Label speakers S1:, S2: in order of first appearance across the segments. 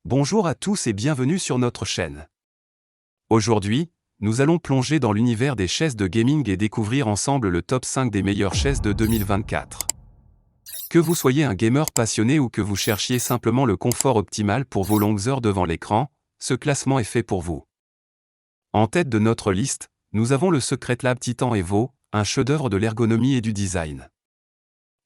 S1: Bonjour à tous et bienvenue sur notre chaîne. Aujourd'hui, nous allons plonger dans l'univers des chaises de gaming et découvrir ensemble le top 5 des meilleures chaises de 2024. Que vous soyez un gamer passionné ou que vous cherchiez simplement le confort optimal pour vos longues heures devant l'écran, ce classement est fait pour vous. En tête de notre liste, nous avons le Secretlab Titan Evo, un chef-d'œuvre de l'ergonomie et du design.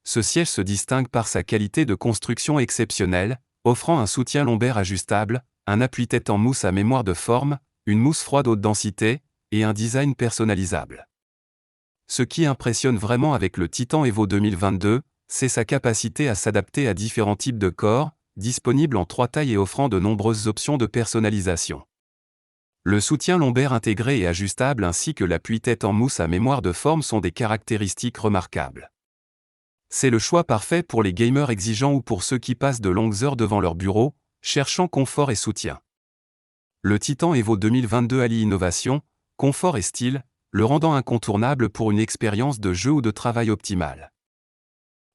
S1: Ce siège se distingue par sa qualité de construction exceptionnelle, offrant un soutien lombaire ajustable, un appui-tête en mousse à mémoire de forme, une mousse froide haute densité, et un design personnalisable. Ce qui impressionne vraiment avec le Titan Evo 2022, c'est sa capacité à s'adapter à différents types de corps, disponibles en 3 tailles et offrant de nombreuses options de personnalisation. Le soutien lombaire intégré et ajustable ainsi que l'appui-tête en mousse à mémoire de forme sont des caractéristiques remarquables. C'est le choix parfait pour les gamers exigeants ou pour ceux qui passent de longues heures devant leur bureau, cherchant confort et soutien. Le Titan Evo 2022 allie innovation, confort et style, le rendant incontournable pour une expérience de jeu ou de travail optimale.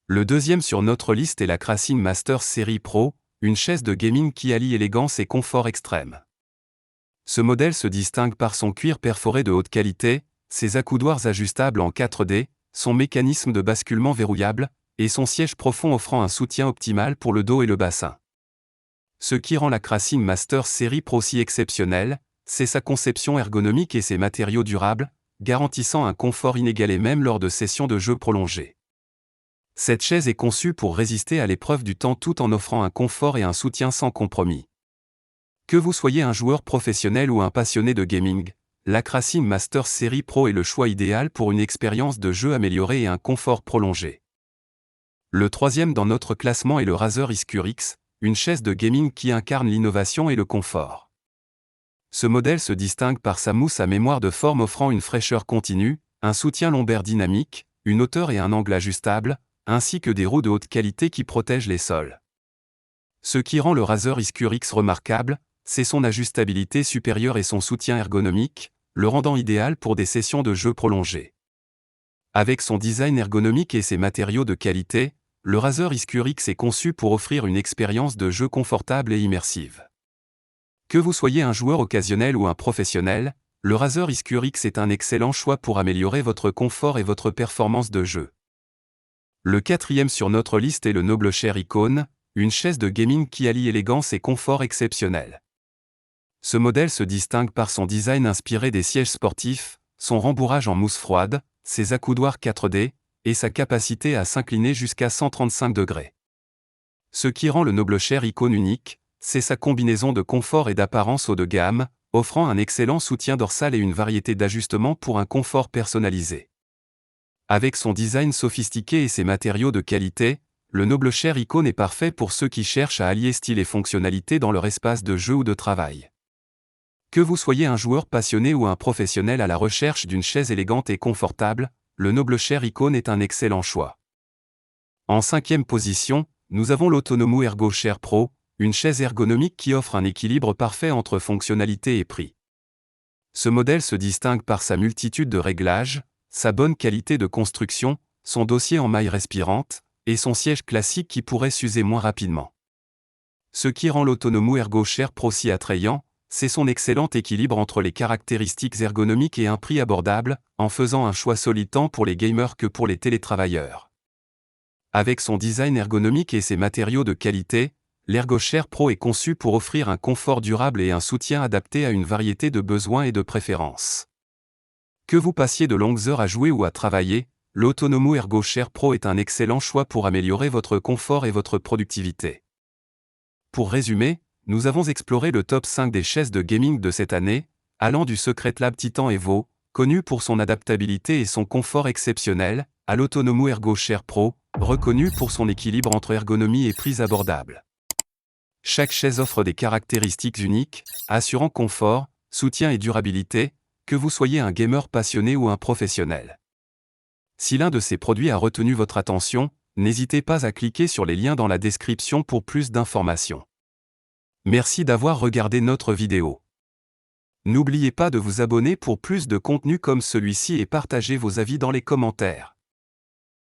S1: Le deuxième sur notre liste est la Craftsing Masters Series Pro, une chaise de gaming qui allie élégance et confort extrême. Ce modèle se distingue par son cuir perforé de haute qualité, ses accoudoirs ajustables en 4D, son mécanisme de basculement verrouillable, et son siège profond offrant un soutien optimal pour le dos et le bassin. Ce qui rend la Craftsing Masters Series Pro si exceptionnelle, c'est sa conception ergonomique et ses matériaux durables, garantissant un confort inégalé même lors de sessions de jeu prolongées. Cette chaise est conçue pour résister à l'épreuve du temps tout en offrant un confort et un soutien sans compromis. Que vous soyez un joueur professionnel ou un passionné de gaming, la Craftsing Masters Series Pro est le choix idéal pour une expérience de jeu améliorée et un confort prolongé. Le troisième dans notre classement est le Razer Iskur X, une chaise de gaming qui incarne l'innovation et le confort. Ce modèle se distingue par sa mousse à mémoire de forme offrant une fraîcheur continue, un soutien lombaire dynamique, une hauteur et un angle ajustables, ainsi que des roues de haute qualité qui protègent les sols. Ce qui rend le Razer Iskur X remarquable, c'est son ajustabilité supérieure et son soutien ergonomique, le rendant idéal pour des sessions de jeu prolongées. Avec son design ergonomique et ses matériaux de qualité, le Razer Iskur X est conçu pour offrir une expérience de jeu confortable et immersive. Que vous soyez un joueur occasionnel ou un professionnel, le Razer Iskur X est un excellent choix pour améliorer votre confort et votre performance de jeu. Le quatrième sur notre liste est le NobleChair Icon, une chaise de gaming qui allie élégance et confort exceptionnel. Ce modèle se distingue par son design inspiré des sièges sportifs, son rembourrage en mousse froide, ses accoudoirs 4D, et sa capacité à s'incliner jusqu'à 135 degrés. Ce qui rend le NobleChair Icon unique, c'est sa combinaison de confort et d'apparence haut de gamme, offrant un excellent soutien dorsal et une variété d'ajustements pour un confort personnalisé. Avec son design sophistiqué et ses matériaux de qualité, le NobleChair Icon est parfait pour ceux qui cherchent à allier style et fonctionnalité dans leur espace de jeu ou de travail. Que vous soyez un joueur passionné ou un professionnel à la recherche d'une chaise élégante et confortable, le NobleChair Icon est un excellent choix. En 5e position, nous avons l'Autonomou Ergo Chair Pro, une chaise ergonomique qui offre un équilibre parfait entre fonctionnalité et prix. Ce modèle se distingue par sa multitude de réglages, sa bonne qualité de construction, son dossier en maille respirante, et son siège classique qui pourrait s'user moins rapidement. Ce qui rend l'Autonomou Ergo Chair Pro si attrayant, c'est son excellent équilibre entre les caractéristiques ergonomiques et un prix abordable, en faisant un choix solide tant pour les gamers que pour les télétravailleurs. Avec son design ergonomique et ses matériaux de qualité, l'ErgoChair Pro est conçu pour offrir un confort durable et un soutien adapté à une variété de besoins et de préférences. Que vous passiez de longues heures à jouer ou à travailler, l'Autonomou ErgoChair Pro est un excellent choix pour améliorer votre confort et votre productivité. Pour résumer, nous avons exploré le top 5 des chaises de gaming de cette année, allant du Secretlab Titan Evo, connu pour son adaptabilité et son confort exceptionnel, à l'Autonomou ErgoChair Pro, reconnu pour son équilibre entre ergonomie et prix abordable. Chaque chaise offre des caractéristiques uniques, assurant confort, soutien et durabilité, que vous soyez un gamer passionné ou un professionnel. Si l'un de ces produits a retenu votre attention, n'hésitez pas à cliquer sur les liens dans la description pour plus d'informations. Merci d'avoir regardé notre vidéo. N'oubliez pas de vous abonner pour plus de contenu comme celui-ci et partagez vos avis dans les commentaires.